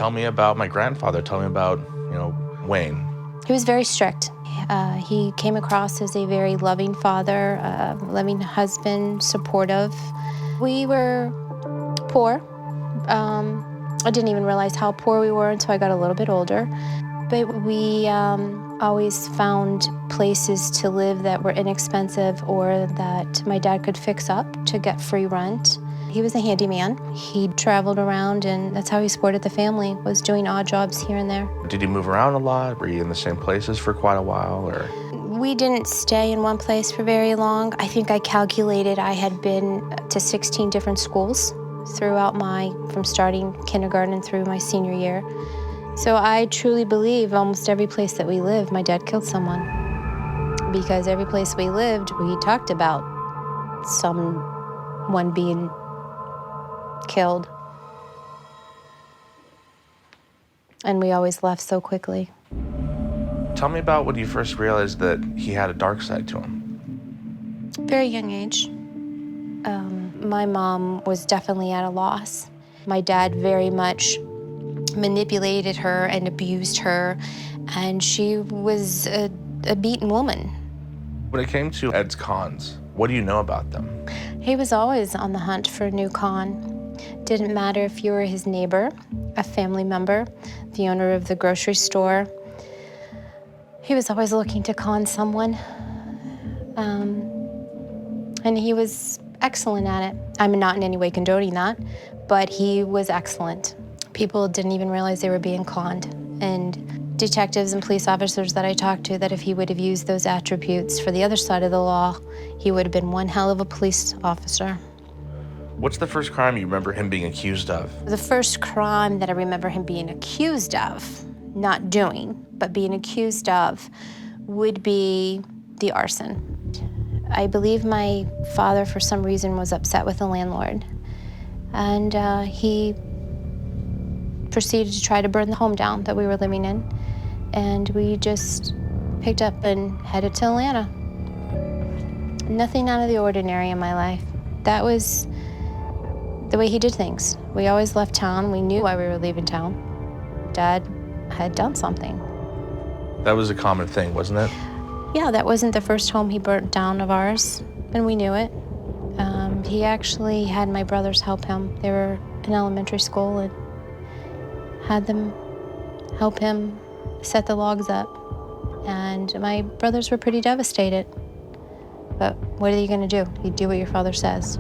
Tell me about my grandfather. Tell me about, Wayne. He was very strict. He came across as a very loving father, loving husband, supportive. We were poor. I didn't even realize how poor we were until I got a little bit older. But we always found places to live that were inexpensive or that my dad could fix up to get free rent. He was a handyman. He traveled around, and that's how he supported the family, was doing odd jobs here and there. Did you move around a lot? Were you in the same places for quite a while, or? We didn't stay in one place for very long. I think I calculated I had been to 16 different schools throughout from starting kindergarten through my senior year. So I truly believe almost every place that we lived, my dad killed someone. Because every place we lived, we talked about someone being killed. And we always left so quickly. Tell me about when you first realized that he had a dark side to him. Very young age. My mom was definitely at a loss. My dad very much manipulated her and abused her, and she was a beaten woman. When it came to Ed's cons, what do you know about them? He was always on the hunt for a new con. Didn't matter if you were his neighbor, a family member, the owner of the grocery store. He was always looking to con someone. And he was excellent at it. I'm not in any way condoning that, but he was excellent. People didn't even realize they were being conned. And detectives and police officers that I talked to, that if he would have used those attributes for the other side of the law, he would have been one hell of a police officer. What's the first crime you remember him being accused of? The first crime that I remember him being accused of, not doing, but being accused of, would be the arson. I believe my father, for some reason, was upset with the landlord. And he proceeded to try to burn the home down that we were living in. And we just picked up and headed to Atlanta. Nothing out of the ordinary in my life. That was the way he did things. We always left town. We knew why we were leaving town. Dad had done something. That was a common thing, wasn't it? Yeah, that wasn't the first home he burnt down of ours, and we knew it. He actually had my brothers help him. They were in elementary school and had them help him set the logs up. And my brothers were pretty devastated. But what are you gonna do? You do what your father says.